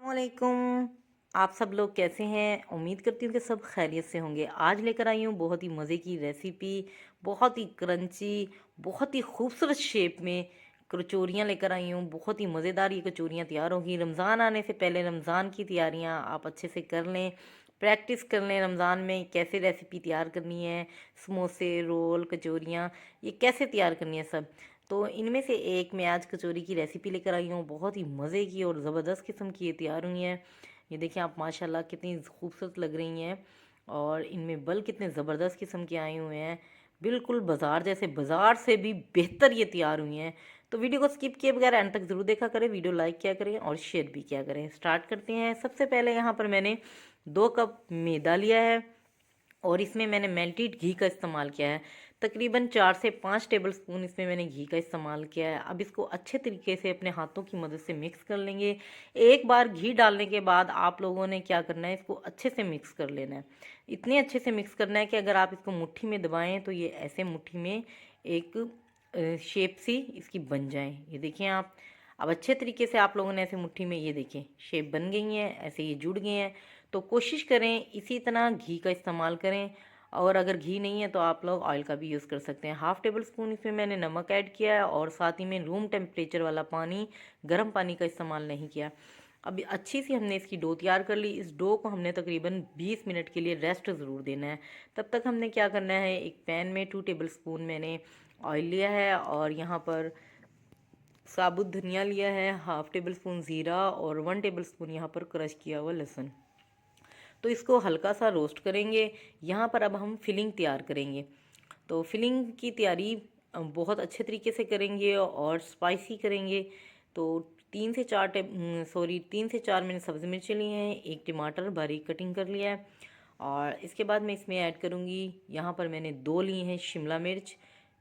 वालेकुम। आप सब लोग कैसे हैं? उम्मीद करती हूँ कि सब खैरियत से होंगे। आज लेकर आई हूँ बहुत ही मज़े की रेसिपी, बहुत ही क्रंची, बहुत ही खूबसूरत शेप में कचौरियाँ लेकर आई हूँ। बहुत ही मज़ेदार ये कचौरियाँ तैयार होंगी। रमज़ान आने से पहले रमज़ान की तैयारियाँ आप अच्छे से कर लें, प्रैक्टिस कर लें रमज़ान में कैसे रेसिपी तैयार करनी है। समोसे, रोल, कचौरियाँ ये कैसे तैयार करनी है सब। तो इनमें से एक मैं आज कचौरी की रेसिपी लेकर आई हूँ। बहुत ही मज़े की और ज़बरदस्त किस्म की ये तैयार हुई हैं। ये देखिए आप माशाल्लाह कितनी खूबसूरत लग रही हैं और इनमें बल कितने ज़बरदस्त किस्म के आए हुए हैं। बिल्कुल बाज़ार जैसे, बाज़ार से भी बेहतर ये तैयार हुई हैं। तो वीडियो को स्किप किए बगैर एंड तक ज़रूर देखा करें, वीडियो लाइक किया करें और शेयर भी किया करें। स्टार्ट करते हैं। सबसे पहले यहाँ पर मैंने 2 कप मैदा लिया है और इसमें मैंने मेल्टेड घी का इस्तेमाल किया है। तकरीबन 4 से 5 टेबल स्पून इसमें मैंने घी का इस्तेमाल किया है। अब इसको अच्छे तरीके से अपने हाथों की मदद से मिक्स कर लेंगे। एक बार घी डालने के बाद आप लोगों ने क्या करना है, इसको अच्छे से मिक्स कर लेना है। इतने अच्छे से मिक्स करना है कि अगर आप इसको मुट्ठी में दबाएं तो ये ऐसे मुट्ठी में एक शेप सी इसकी बन जाए। ये देखें आप, अब अच्छे तरीके से आप लोगों ने ऐसे मुट्ठी में ये देखें शेप बन गई है, ऐसे ये जुड़ गए हैं। तो कोशिश करें इसी तरह घी का इस्तेमाल करें और अगर घी नहीं है तो आप लोग ऑयल का भी यूज़ कर सकते हैं। 1/2 टेबल स्पून इसमें मैंने नमक ऐड किया है और साथ ही में रूम टेम्परेचर वाला पानी, गर्म पानी का इस्तेमाल नहीं किया। अभी अच्छी सी हमने इसकी डो तैयार कर ली। इस डो को हमने तकरीबन 20 मिनट के लिए रेस्ट ज़रूर देना है। तब तक हमने क्या करना है, एक पैन में 2 टेबल स्पून मैंने ऑयल लिया है और यहाँ पर साबुत धनिया लिया है, 1/2 टेबल स्पून ज़ीरा और 1 टेबल स्पून यहाँ पर क्रश किया हुआ लहसुन। तो इसको हल्का सा रोस्ट करेंगे। यहाँ पर अब हम फिलिंग तैयार करेंगे। तो फिलिंग की तैयारी बहुत अच्छे तरीके से करेंगे और स्पाइसी करेंगे। तो 3 से 4 मैंने सब्ज़ी मिर्च ली हैं, एक टमाटर बारीक कटिंग कर लिया है और इसके बाद मैं इसमें ऐड करूँगी, यहाँ पर मैंने 2 ली हैं शिमला मिर्च।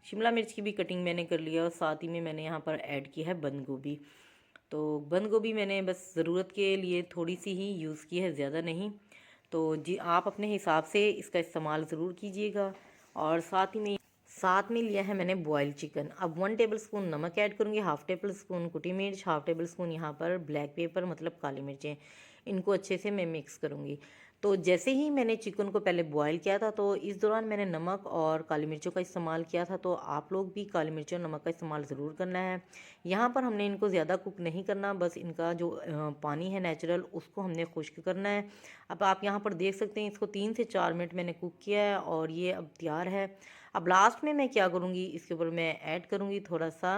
शिमला मिर्च की भी कटिंग मैंने कर लिया और साथ ही में मैंने यहाँ पर ऐड किया है बंद गोभी। तो बंद गोभी मैंने बस ज़रूरत के लिए थोड़ी सी ही यूज़ की है, ज़्यादा नहीं। तो जी आप अपने हिसाब से इसका इस्तेमाल ज़रूर कीजिएगा। और साथ में लिया है मैंने बॉयल चिकन। अब 1 टेबल स्पून नमक ऐड करूँगी, 1/2 टेबल स्पून कुटी मिर्च, 1/2 टेबल स्पून यहाँ पर ब्लैक पेपर मतलब काली मिर्चें। इनको अच्छे से मैं मिक्स करूँगी। तो जैसे ही मैंने चिकन को पहले बॉयल किया था तो इस दौरान मैंने नमक और काली मिर्चों का इस्तेमाल किया था। तो आप लोग भी काली मिर्चों और नमक का इस्तेमाल ज़रूर करना है। यहाँ पर हमने इनको ज़्यादा कुक नहीं करना, बस इनका जो पानी है नेचुरल उसको हमने खुश्क करना है। अब आप यहाँ पर देख सकते हैं इसको 3 से 4 मिनट मैंने कुक किया है और ये अब तैयार है। अब लास्ट में मैं क्या करूँगी, इसके ऊपर मैं ऐड करूँगी थोड़ा सा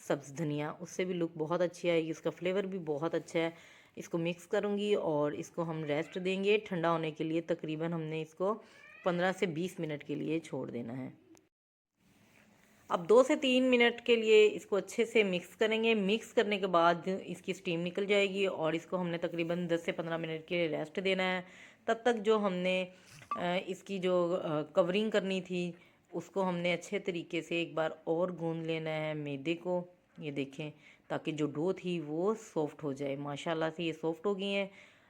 सब्ज़ धनिया, उससे भी लुक बहुत अच्छी आएगी, इसका फ्लेवर भी बहुत अच्छा है। इसको मिक्स करूँगी और इसको हम रेस्ट देंगे ठंडा होने के लिए। तकरीबन हमने इसको 15 से 20 मिनट के लिए छोड़ देना है। अब 2 से 3 मिनट के लिए इसको अच्छे से मिक्स करेंगे। मिक्स करने के बाद इसकी स्टीम निकल जाएगी और इसको हमने तकरीबन 10 से 15 मिनट के लिए रेस्ट देना है। तब तक जो हमने इसकी जो कवरिंग करनी थी उसको हमने अच्छे तरीके से एक बार और गूंद लेना है मैदे को। ये देखें, ताकि जो डो थी वो सॉफ्ट हो जाए। माशाल्लाह से ये सॉफ्ट हो गई हैं।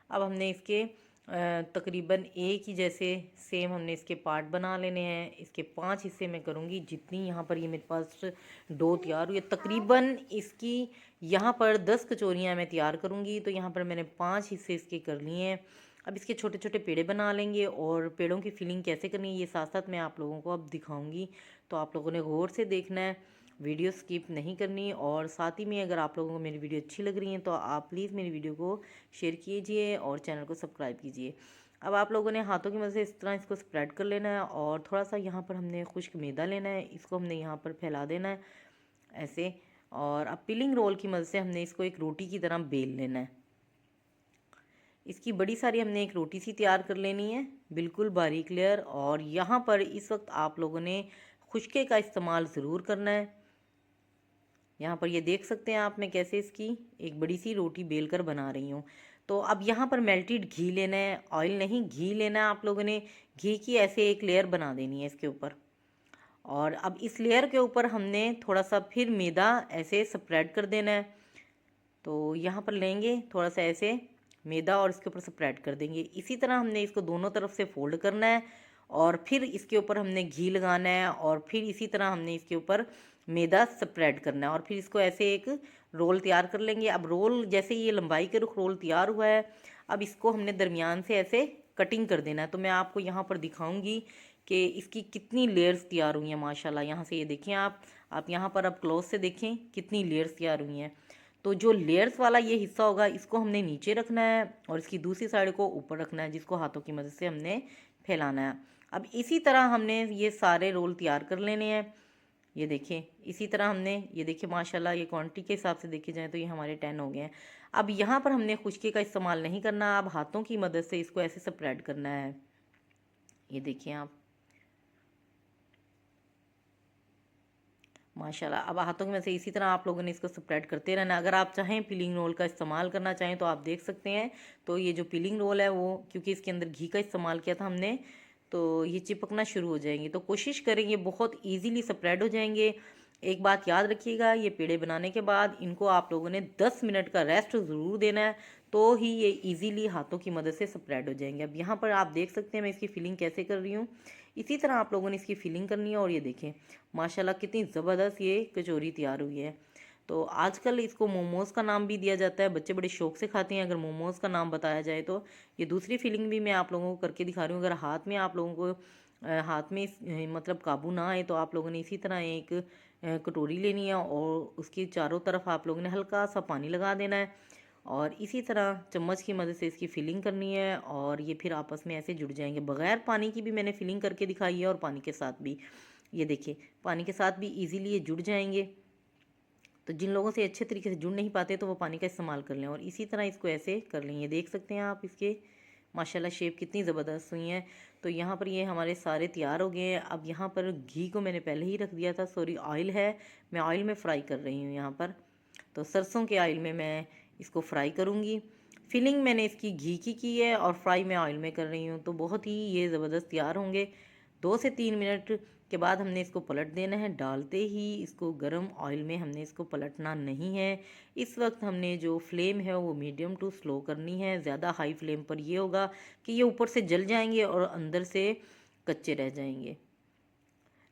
अब हमने इसके तकरीबन एक ही जैसे सेम हमने इसके पार्ट बना लेने हैं। इसके 5 हिस्से मैं करूँगी। जितनी यहाँ पर ये मेरे पास डो तैयार हुई है, तकरीबन इसकी यहाँ पर 10 कचौरियाँ मैं तैयार करूँगी। तो यहाँ पर मैंने 5 हिस्से इसके कर लिए हैं। अब इसके छोटे छोटे पेड़े बना लेंगे और पेड़ों की फिलिंग कैसे करनी है ये साथ साथ मैं आप लोगों को अब दिखाऊंगी। तो आप लोगों ने गौर से देखना है, वीडियो स्किप नहीं करनी। और साथ ही में अगर आप लोगों को मेरी वीडियो अच्छी लग रही है तो आप प्लीज़ मेरी वीडियो को शेयर कीजिए और चैनल को सब्सक्राइब कीजिए। अब आप लोगों ने हाथों की मदद से इस तरह इसको स्प्रेड कर लेना है और थोड़ा सा यहाँ पर हमने खुश्क मैदा लेना है, इसको हमने यहाँ पर फैला देना है ऐसे। और अब पिलिंग रोल की मदद से हमने इसको एक रोटी की तरह बेल लेना है। इसकी बड़ी सारी हमने एक रोटी सी तैयार कर लेनी है, बिल्कुल बारीक लेयर। और यहाँ पर इस वक्त आप लोगों ने खुशके का इस्तेमाल ज़रूर करना है। यहाँ पर ये देख सकते हैं आप, मैं कैसे इसकी एक बड़ी सी रोटी बेल कर बना रही हूँ। तो अब यहाँ पर मेल्टेड घी लेना है, ऑयल नहीं, घी लेना है। आप लोगों ने घी की ऐसे एक लेयर बना देनी है इसके ऊपर। और अब इस लेयर के ऊपर हमने थोड़ा सा फिर मैदा ऐसे स्प्रेड कर देना है। तो यहाँ पर लेंगे थोड़ा सा ऐसे मैदा और इसके ऊपर स्प्रेड कर देंगे। इसी तरह हमने इसको दोनों तरफ से फोल्ड करना है और फिर इसके ऊपर हमने घी लगाना है और फिर इसी तरह हमने इसके ऊपर मैदा स्प्रेड करना है और फिर इसको ऐसे एक रोल तैयार कर लेंगे। अब रोल जैसे ये लंबाई के रुख रोल तैयार हुआ है, अब इसको हमने दरमियान से ऐसे कटिंग कर देना है। तो मैं आपको यहाँ पर दिखाऊंगी कि इसकी कितनी लेयर्स तैयार हुई हैं माशाल्लाह। यहाँ से ये देखें आप यहाँ पर अब क्लोज से देखें कितनी लेयर्स तैयार हुई हैं। तो जो लेयर्स वाला ये हिस्सा होगा इसको हमने नीचे रखना है और इसकी दूसरी साइड को ऊपर रखना है, जिसको हाथों की मदद से हमने फैलाना है। अब इसी तरह हमने ये सारे रोल तैयार कर लेने हैं। ये देखें इसी तरह हमने, ये देखिए माशाल्लाह ये क्वांटिटी के हिसाब से देखे जाए तो ये हमारे 10 हो गए हैं। अब यहाँ पर हमने खुश्की का इस्तेमाल नहीं करना, अब हाथों की मदद से इसको ऐसे स्प्रेड करना है। ये देखिए आप माशाल्लाह, अब हाथों की मदद से इसी तरह आप लोगों ने इसको स्प्रेड करते रहना। अगर आप चाहें पीलिंग रोल का इस्तेमाल करना चाहें तो आप देख सकते हैं। तो ये जो पीलिंग रोल है वो क्योंकि इसके अंदर घी का इस्तेमाल किया था हमने, तो ये चिपकना शुरू हो जाएंगे। तो कोशिश करेंगे बहुत ईजीली स्प्रेड हो जाएंगे। एक बात याद रखिएगा, ये पेड़े बनाने के बाद इनको आप लोगों ने 10 मिनट का रेस्ट ज़रूर देना है, तो ही ये इजीली हाथों की मदद से स्प्रेड हो जाएंगे। अब यहाँ पर आप देख सकते हैं मैं इसकी फिलिंग कैसे कर रही हूँ। इसी तरह आप लोगों ने इसकी फिलिंग करनी है। और ये देखें माशाल्लाह कितनी ज़बरदस्त ये कचौरी तैयार हुई है। तो आजकल इसको मोमोज़ का नाम भी दिया जाता है, बच्चे बड़े शौक से खाते हैं अगर मोमोज़ का नाम बताया जाए तो। ये दूसरी फिलिंग भी मैं आप लोगों को करके दिखा रही हूँ। अगर हाथ में आप लोगों को हाथ में मतलब काबू ना आए तो आप लोगों ने इसी तरह एक कटोरी लेनी है और उसकी चारों तरफ आप लोगों ने हल्का सा पानी लगा देना है और इसी तरह चम्मच की मदद से इसकी फिलिंग करनी है और ये फिर आपस में ऐसे जुड़ जाएंगे। बग़ैर पानी की भी मैंने फिलिंग करके दिखाई है और पानी के साथ भी। ये देखिए पानी के साथ भी इजीली ये जुड़ जाएंगे। तो जिन लोगों से अच्छे तरीके से जुड़ नहीं पाते तो वो पानी का इस्तेमाल कर लें और इसी तरह इसको ऐसे कर लें। ये देख सकते हैं आप इसके माशाल्लाह शेप कितनी ज़बरदस्त हुई है। तो यहाँ पर ये हमारे सारे तैयार हो गए हैं। अब यहाँ पर घी को मैंने पहले ही रख दिया था, सॉरी ऑयल है, मैं ऑयल में फ्राई कर रही हूँ यहाँ पर। तो सरसों के ऑयल में मैं इसको फ्राई करूँगी। फिलिंग मैंने इसकी घी की है और फ्राई मैं ऑयल में कर रही हूँ। तो बहुत ही ये ज़बरदस्त तैयार होंगे। 2 से 3 मिनट के बाद हमने इसको पलट देना है। डालते ही इसको गरम ऑयल में हमने इसको पलटना नहीं है। इस वक्त हमने जो फ्लेम है वो मीडियम टू स्लो करनी है। ज़्यादा हाई फ्लेम पर ये होगा कि ये ऊपर से जल जाएंगे और अंदर से कच्चे रह जाएंगे।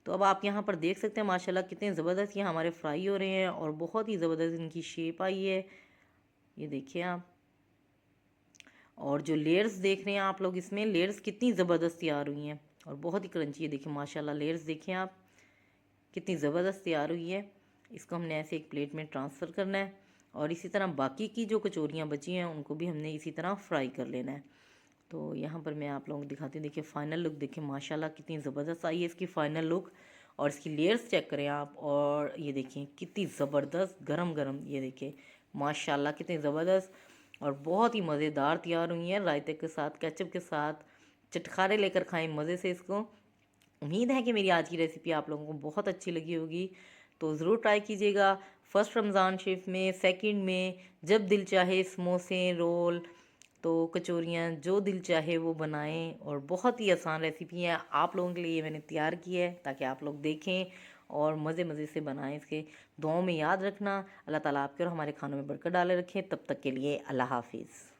तो अब आप यहाँ पर देख सकते हैं माशाल्लाह कितने ज़बरदस्त ये हमारे फ्राई हो रहे हैं और बहुत ही ज़बरदस्त इनकी शेप आई है। ये देखिए आप, और जो लेयर्स देख रहे हैं आप लोग, इसमें लेयर्स कितनी ज़बरदस्त तैयार हुई हैं और बहुत ही क्रंची है। देखिए माशाल्लाह लेयर्स देखें आप कितनी ज़बरदस्त तैयार हुई है। इसको हमने ऐसे एक प्लेट में ट्रांसफ़र करना है और इसी तरह बाकी की जो कचौरियाँ बची हैं उनको भी हमने इसी तरह फ्राई कर लेना है। तो यहाँ पर मैं आप लोगों को दिखाती हूँ। देखिए फ़ाइनल लुक देखिए माशाल्लाह कितनी ज़बरदस्त आई है इसकी फ़ाइनल लुक। और इसकी लेयर्स चेक करें आप और ये देखिए कितनी ज़बरदस्त गरम गरम, ये देखिए माशाल्लाह कितनी ज़बरदस्त और बहुत ही मज़ेदार तैयार हुई हैं। रायते के साथ, केचप के साथ, चटखारे लेकर खाएं मज़े से इसको। उम्मीद है कि मेरी आज की रेसिपी आप लोगों को बहुत अच्छी लगी होगी, तो ज़रूर ट्राई कीजिएगा। फर्स्ट रमज़ान शरीफ में, सेकंड में, जब दिल चाहे समोसे, रोल, तो कचौरियाँ जो दिल चाहे वो बनाएं और बहुत ही आसान रेसिपी है। आप लोगों के लिए मैंने तैयार की है ताकि आप लोग देखें और मज़े मज़े से बनाएं इसके। दुआओं में याद रखना। अल्लाह ताला आपके और हमारे खानों में बरकत डाले रखें। तब तक के लिए अल्लाह हाफिज़।